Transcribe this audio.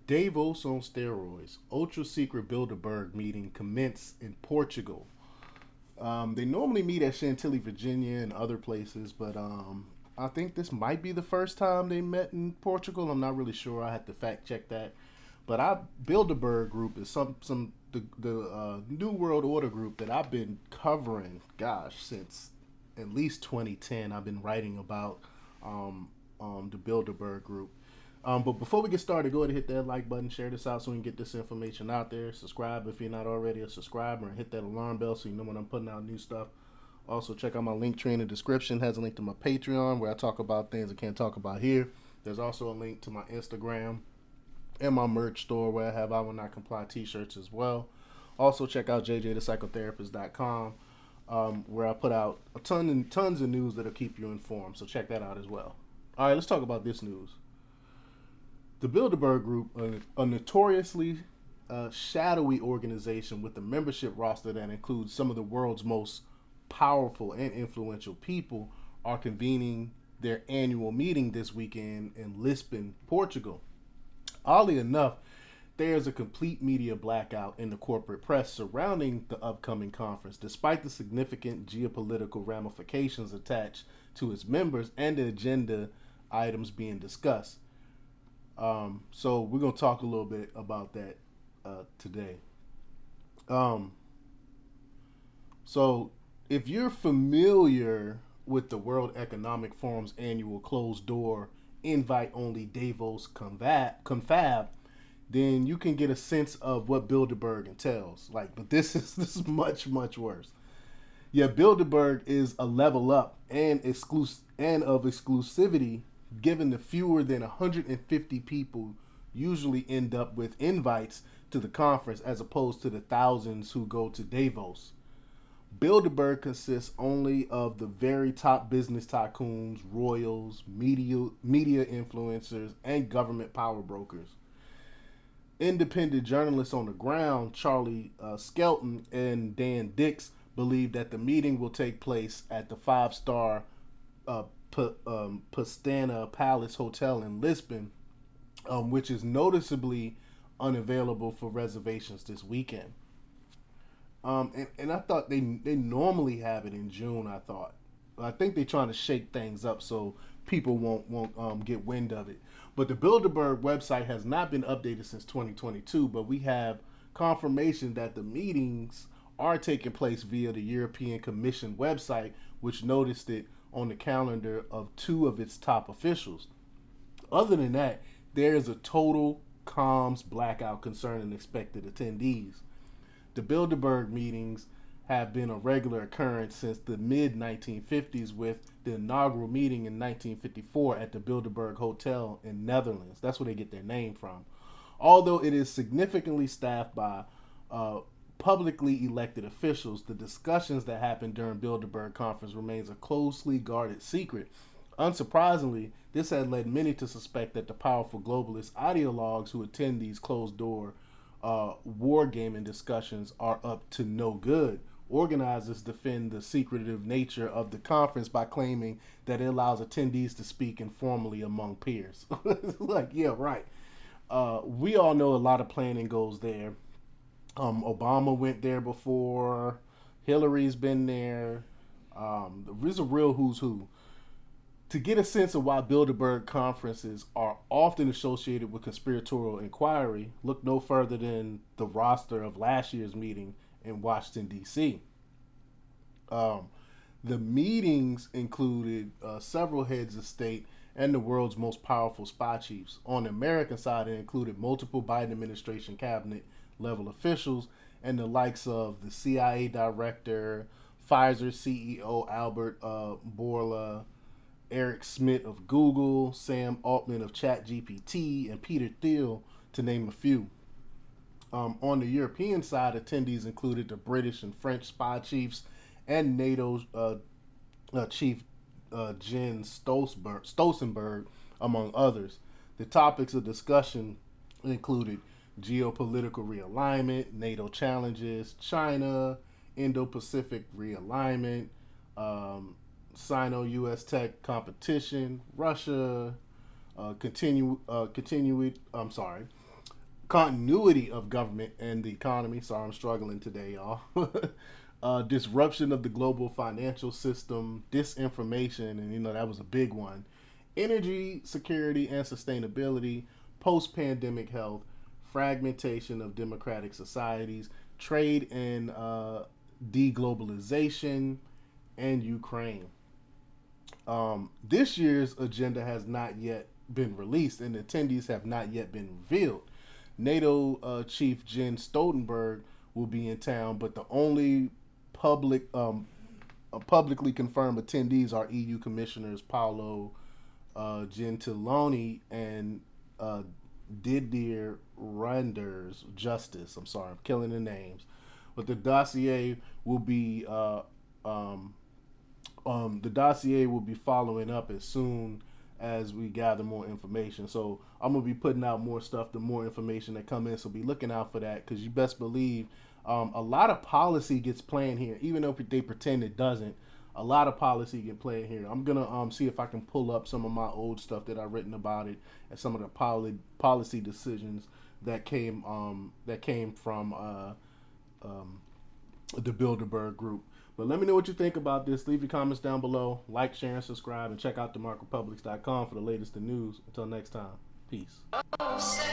Davos on steroids. Ultra secret Bilderberg meeting commenced in Portugal. They normally meet at Chantilly, Virginia, and other places, but I think this might be the first time they met in Portugal. I'm not really sure. I had to fact check that. But I Bilderberg Group is some the New World Order group that I've been covering. Gosh, since at least 2010, I've been writing about the Bilderberg Group. But before we get started, go ahead and hit that like button, share this out so we can get this information out there. Subscribe if you're not already a subscriber, and hit that alarm bell so you know when I'm putting out new stuff. Also, check out my link tree in the description. It has a link to my Patreon where I talk about things I can't talk about here. There's also a link to my Instagram and my merch store where I have I Will Not Comply t-shirts as well. Also, check out jjthepsychotherapist.com where I put out a ton and tons of news that'll keep you informed. So check that out as well. All right, let's talk about this news. The Bilderberg Group, a notoriously shadowy organization with a membership roster that includes some of the world's most powerful and influential people, are convening their annual meeting this weekend in Lisbon, Portugal. Oddly enough, there's a complete media blackout in the corporate press surrounding the upcoming conference, despite the significant geopolitical ramifications attached to its members and the agenda items being discussed. So we're gonna talk a little bit about that today. Um, so if you're familiar with the World Economic Forum's annual closed door invite only Davos confab, then you can get a sense of what Bilderberg entails. But this is much worse. Yeah, Bilderberg is a level up and of exclusivity, given the fewer than 150 people usually end up with invites to the conference as opposed to the thousands who go to Davos. Bilderberg consists only of the very top business tycoons, royals, media influencers, and government power brokers. Independent journalists on the ground, Charlie Skelton and Dan Dix, believe that the meeting will take place at the five-star uh, Pastana Palace Hotel in Lisbon, which is noticeably unavailable for reservations this weekend. And I thought they normally have it in June. I think they're trying to shake things up so people won't get wind of it. But the Bilderberg website has not been updated since 2022. But we have confirmation that the meetings are taking place via the European Commission website, which noticed it on the calendar of two of its top officials. Other than that, there is a total comms blackout concerning expected attendees. The Bilderberg meetings have been a regular occurrence since the mid 1950s, with the inaugural meeting in 1954 at the Bilderberg Hotel in Netherlands. That's where they get their name from. Although it is significantly staffed by uh, publicly elected officials, the discussions that happened during Bilderberg conference remains a closely guarded secret. Unsurprisingly, this had led many to suspect that the powerful globalist ideologues who attend these closed door wargaming discussions are up to no good. Organizers defend the secretive nature of the conference by claiming that it allows attendees to speak informally among peers. Yeah, right. We all know a lot of planning goes there. Obama went there before. Hillary's been there. There's a real who's who. To get a sense of why Bilderberg conferences are often associated with conspiratorial inquiry, look no further than the roster of last year's meeting in Washington, D.C. Um, the meetings included several heads of state and the world's most powerful spy chiefs. On the American side, it included multiple Biden administration cabinet level officials and the likes of the CIA director, Pfizer CEO Albert Bourla, Eric Schmidt of Google, Sam Altman of ChatGPT, and Peter Thiel, to name a few. On the European side, attendees included the British and French spy chiefs and NATO chief Jens Stoltenberg, among others. The topics of discussion included geopolitical realignment, NATO challenges, China, Indo Pacific realignment, Sino U.S. tech competition, Russia, continue. I'm sorry. continuity of government and the economy. Sorry, I'm struggling today, y'all. Disruption of the global financial system, disinformation, and that was a big one. Energy security and sustainability, post-pandemic health, fragmentation of democratic societies, trade and deglobalization, and Ukraine. This year's agenda has not yet been released, and attendees have not yet been revealed. NATO Chief Jens Stoltenberg will be in town, but the only publicly confirmed attendees are EU Commissioners Paolo Gentiloni and Didier Reynders. Justice. I'm sorry, I'm killing the names, but the dossier will be following up as soon as we gather more information. So I'm gonna be putting out more stuff, the more information that come in. So be looking out for that, because you best believe a lot of policy gets planned here, even though they pretend it doesn't. A lot of policy get played here. I'm gonna see if I can pull up some of my old stuff that I've written about it, and some of the policy decisions that came from the Bilderberg group. But let me know what you think about this. Leave your comments down below. Like, share, and subscribe, and check out themarkrepublics.com for the latest in news. Until next time, peace. Oh, say,